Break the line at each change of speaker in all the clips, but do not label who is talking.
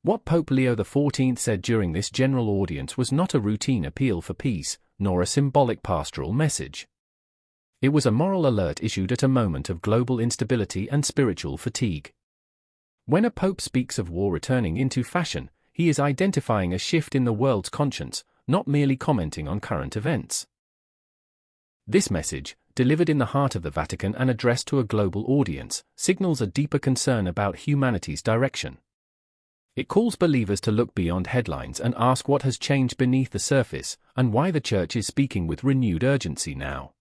What Pope Leo XIV said during this general audience was not a routine appeal for peace, nor a symbolic pastoral message. It was a moral alert issued at a moment of global instability and spiritual fatigue. When a pope speaks of war returning into fashion, he is identifying a shift in the world's conscience, not merely commenting on current events. This message, delivered in the heart of the Vatican and addressed to a global audience, signals a deeper concern about humanity's direction. It calls believers to look beyond headlines and ask what has changed beneath the surface, and why the Church is speaking with renewed urgency now.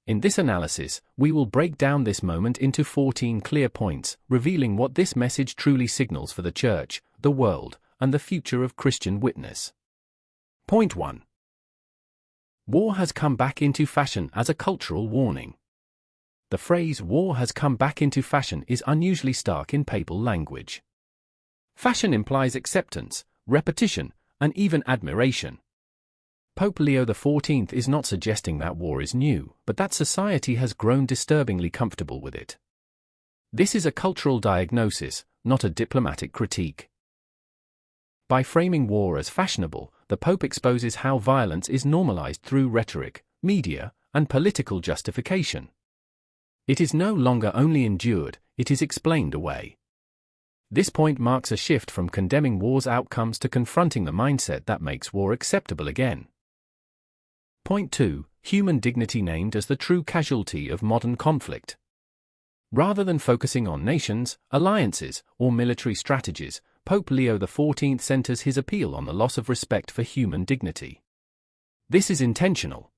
In this analysis, we will break down this moment into 14 clear points, revealing what this message truly signals for the Church, the world, and the future of Christian witness. Point 1. War has come back into fashion as a cultural warning. The phrase "war has come back into fashion" is unusually stark in papal language. Fashion implies acceptance, repetition, and even admiration. Pope Leo XIV is not suggesting that war is new, but that society has grown disturbingly comfortable with it. This is a cultural diagnosis, not a diplomatic critique. By framing war as fashionable, the Pope exposes how violence is normalized through rhetoric, media, and political justification. It is no longer only endured, it is explained away. This point marks a shift from condemning war's outcomes to confronting the mindset that makes war acceptable again. Point 2. Human dignity named as the true casualty of modern conflict. Rather than focusing on nations, alliances, or military strategies, Pope Leo XIV centers his appeal on the loss of respect for human dignity. This is intentional.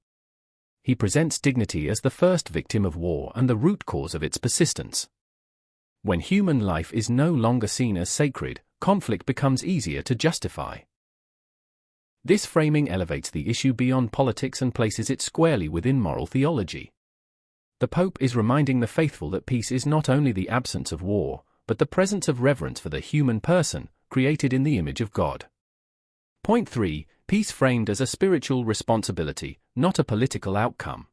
He presents dignity as the first victim of war and the root cause of its persistence. When human life is no longer seen as sacred, conflict becomes easier to justify. This framing elevates the issue beyond politics and places it squarely within moral theology. The Pope is reminding the faithful that peace is not only the absence of war, but the presence of reverence for the human person, created in the image of God. Point 3. Peace framed as a spiritual responsibility, not a political outcome.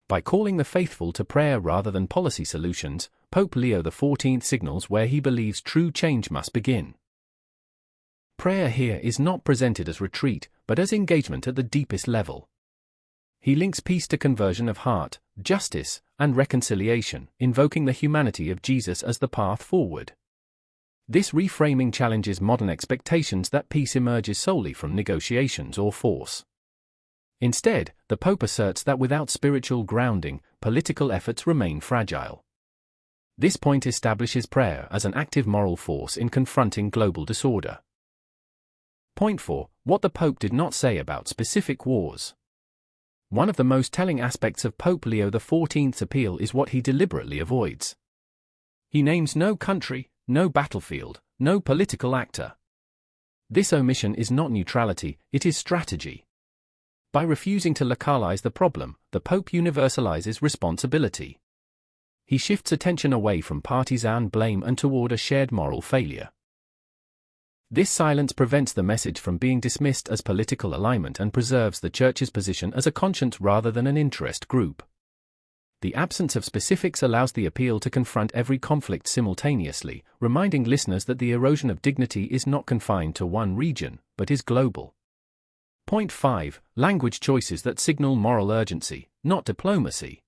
By calling the faithful to prayer rather than policy solutions, Pope Leo XIV signals where he believes true change must begin. Prayer here is not presented as retreat, but as engagement at the deepest level. He links peace to conversion of heart, justice, and reconciliation, invoking the humanity of Jesus as the path forward. This reframing challenges modern expectations that peace emerges solely from negotiations or force. Instead, the Pope asserts that without spiritual grounding, political efforts remain fragile. This point establishes prayer as an active moral force in confronting global disorder. Point 4. What the Pope did not say about specific wars. One of the most telling aspects of Pope Leo XIV's appeal is what he deliberately avoids. He names no country, no battlefield, no political actor. This omission is not neutrality, it is strategy. By refusing to localize the problem, the Pope universalizes responsibility. He shifts attention away from partisan blame and toward a shared moral failure. This silence prevents the message from being dismissed as political alignment and preserves the Church's position as a conscience rather than an interest group. The absence of specifics allows the appeal to confront every conflict simultaneously, reminding listeners that the erosion of dignity is not confined to one region, but is global. Point 5. Language choices that signal moral urgency, not diplomacy.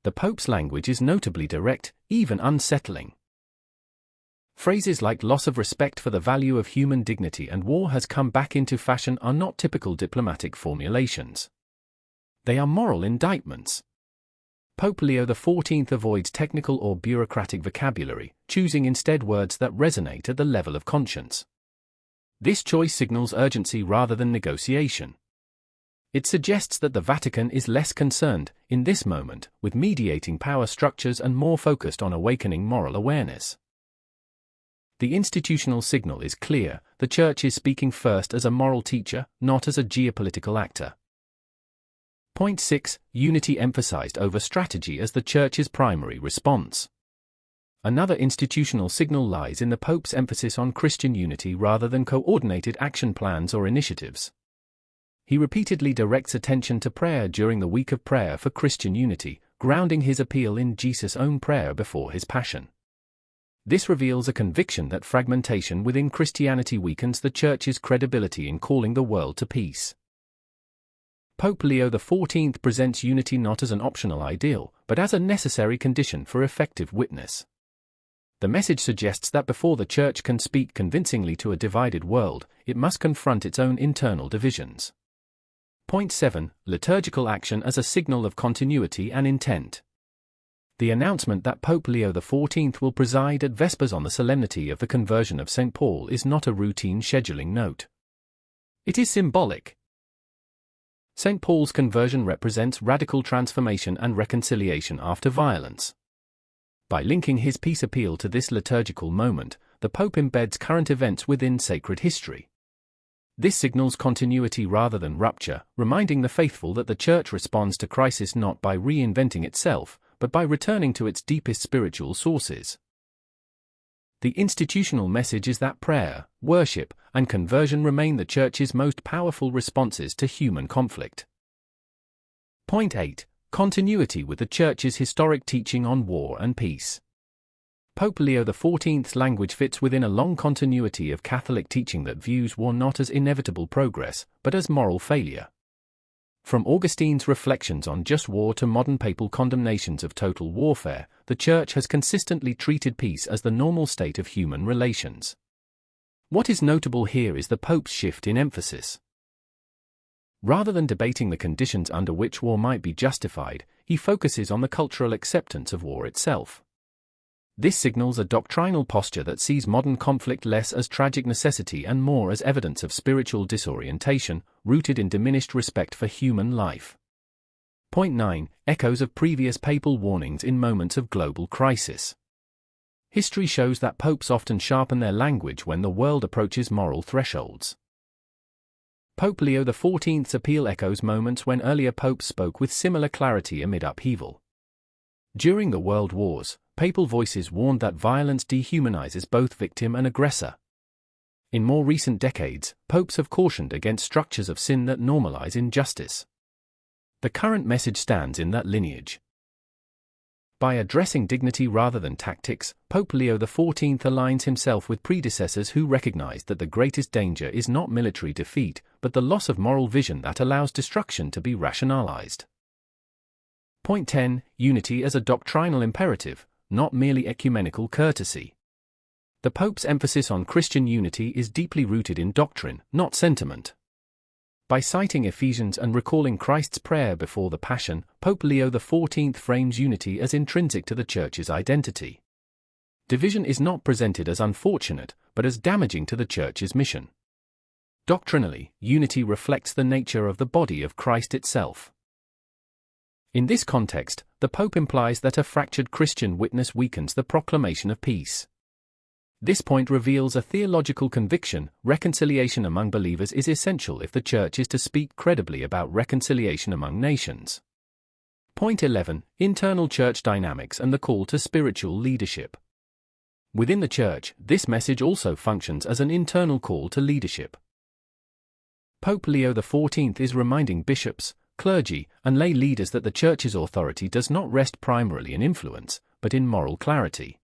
The Pope's language is notably direct, even unsettling. Phrases like loss of respect for the value of human dignity and war has come back into fashion are not typical diplomatic formulations. They are moral indictments. Pope Leo XIV avoids technical or bureaucratic vocabulary, choosing instead words that resonate at the level of conscience. This choice signals urgency rather than negotiation. It suggests that the Vatican is less concerned, in this moment, with mediating power structures and more focused on awakening moral awareness. The institutional signal is clear: the Church is speaking first as a moral teacher, not as a geopolitical actor. Point 6. Unity emphasized over strategy as the Church's primary response. Another institutional signal lies in the Pope's emphasis on Christian unity rather than coordinated action plans or initiatives. He repeatedly directs attention to prayer during the week of prayer for Christian unity, grounding his appeal in Jesus' own prayer before his passion. This reveals a conviction that fragmentation within Christianity weakens the Church's credibility in calling the world to peace. Pope Leo XIV presents unity not as an optional ideal, but as a necessary condition for effective witness. The message suggests that before the Church can speak convincingly to a divided world, it must confront its own internal divisions. Point 7. Liturgical action as a signal of continuity and intent. The announcement that Pope Leo XIV will preside at Vespers on the solemnity of the conversion of St. Paul is not a routine scheduling note. It is symbolic. St. Paul's conversion represents radical transformation and reconciliation after violence. By linking his peace appeal to this liturgical moment, the Pope embeds current events within sacred history. This signals continuity rather than rupture, reminding the faithful that the Church responds to crisis not by reinventing itself, but by returning to its deepest spiritual sources. The institutional message is that prayer, worship, and conversion remain the Church's most powerful responses to human conflict. Point 8. Continuity with the Church's historic teaching on war and peace. Pope Leo XIV's language fits within a long continuity of Catholic teaching that views war not as inevitable progress, but as moral failure. From Augustine's reflections on just war to modern papal condemnations of total warfare, the Church has consistently treated peace as the normal state of human relations. What is notable here is the Pope's shift in emphasis. Rather than debating the conditions under which war might be justified, he focuses on the cultural acceptance of war itself. This signals a doctrinal posture that sees modern conflict less as tragic necessity and more as evidence of spiritual disorientation, rooted in diminished respect for human life. Point 9. Echoes of previous papal warnings in moments of global crisis. History shows that popes often sharpen their language when the world approaches moral thresholds. Pope Leo XIV's appeal echoes moments when earlier popes spoke with similar clarity amid upheaval. During the World Wars, papal voices warned that violence dehumanizes both victim and aggressor. In more recent decades, popes have cautioned against structures of sin that normalize injustice. The current message stands in that lineage. By addressing dignity rather than tactics, Pope Leo XIV aligns himself with predecessors who recognized that the greatest danger is not military defeat, but the loss of moral vision that allows destruction to be rationalized. Point 10. Unity as a doctrinal imperative, not merely ecumenical courtesy. The Pope's emphasis on Christian unity is deeply rooted in doctrine, not sentiment. By citing Ephesians and recalling Christ's prayer before the Passion, Pope Leo XIV frames unity as intrinsic to the Church's identity. Division is not presented as unfortunate, but as damaging to the Church's mission. Doctrinally, unity reflects the nature of the body of Christ itself. In this context, the Pope implies that a fractured Christian witness weakens the proclamation of peace. This point reveals a theological conviction: reconciliation among believers is essential if the Church is to speak credibly about reconciliation among nations. Point 11. Internal Church dynamics and the call to spiritual leadership. Within the Church, this message also functions as an internal call to leadership. Pope Leo XIV is reminding bishops, clergy, and lay leaders that the Church's authority does not rest primarily in influence, but in moral clarity.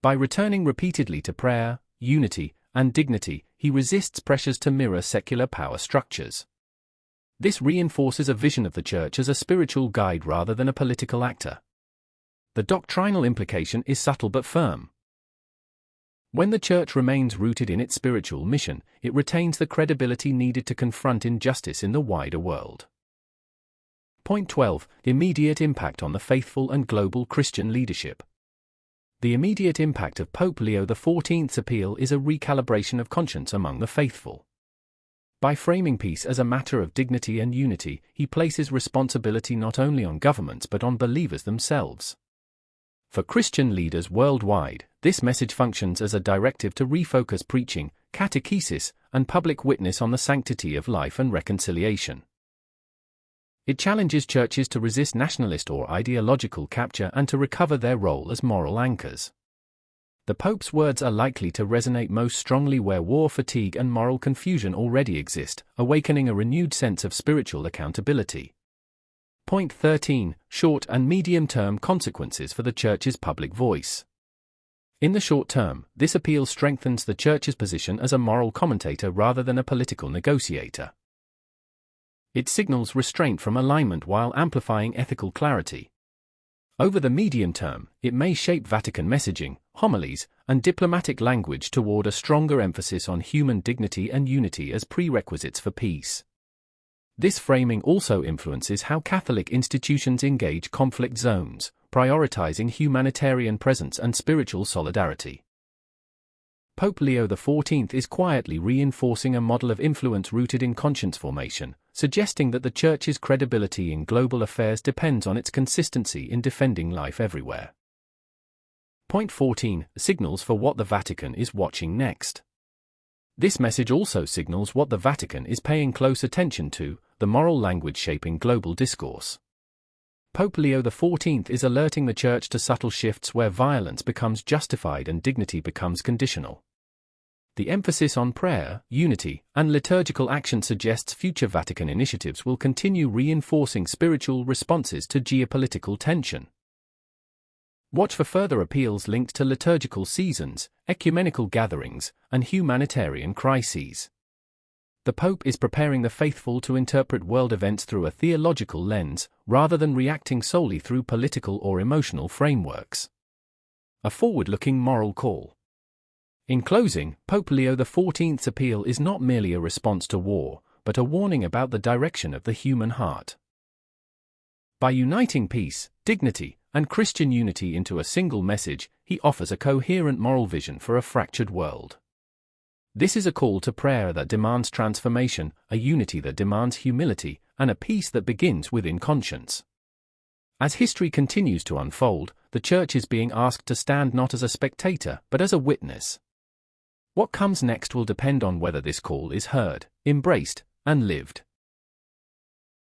By returning repeatedly to prayer, unity, and dignity, he resists pressures to mirror secular power structures. This reinforces a vision of the Church as a spiritual guide rather than a political actor. The doctrinal implication is subtle but firm. When the Church remains rooted in its spiritual mission, it retains the credibility needed to confront injustice in the wider world. Point 12. Immediate impact on the faithful and global Christian leadership. The immediate impact of Pope Leo XIV's appeal is a recalibration of conscience among the faithful. By framing peace as a matter of dignity and unity, he places responsibility not only on governments but on believers themselves. For Christian leaders worldwide, this message functions as a directive to refocus preaching, catechesis, and public witness on the sanctity of life and reconciliation. It challenges churches to resist nationalist or ideological capture and to recover their role as moral anchors. The Pope's words are likely to resonate most strongly where war fatigue and moral confusion already exist, awakening a renewed sense of spiritual accountability. Point 13. Short and medium-term consequences for the Church's public voice. In the short term, this appeal strengthens the Church's position as a moral commentator rather than a political negotiator. It signals restraint from alignment while amplifying ethical clarity. Over the medium term, it may shape Vatican messaging, homilies, and diplomatic language toward a stronger emphasis on human dignity and unity as prerequisites for peace. This framing also influences how Catholic institutions engage conflict zones, prioritizing humanitarian presence and spiritual solidarity. Pope Leo XIV is quietly reinforcing a model of influence rooted in conscience formation, suggesting that the Church's credibility in global affairs depends on its consistency in defending life everywhere. Point 14. Signals for what the Vatican is watching next. This message also signals what the Vatican is paying close attention to, the moral language shaping global discourse. Pope Leo XIV is alerting the Church to subtle shifts where violence becomes justified and dignity becomes conditional. The emphasis on prayer, unity, and liturgical action suggests future Vatican initiatives will continue reinforcing spiritual responses to geopolitical tension. Watch for further appeals linked to liturgical seasons, ecumenical gatherings, and humanitarian crises. The Pope is preparing the faithful to interpret world events through a theological lens, rather than reacting solely through political or emotional frameworks. A forward-looking moral call. In closing, Pope Leo XIV's appeal is not merely a response to war, but a warning about the direction of the human heart. By uniting peace, dignity, and Christian unity into a single message, he offers a coherent moral vision for a fractured world. This is a call to prayer that demands transformation, a unity that demands humility, and a peace that begins within conscience. As history continues to unfold, the Church is being asked to stand not as a spectator, but as a witness. What comes next will depend on whether this call is heard, embraced, and lived.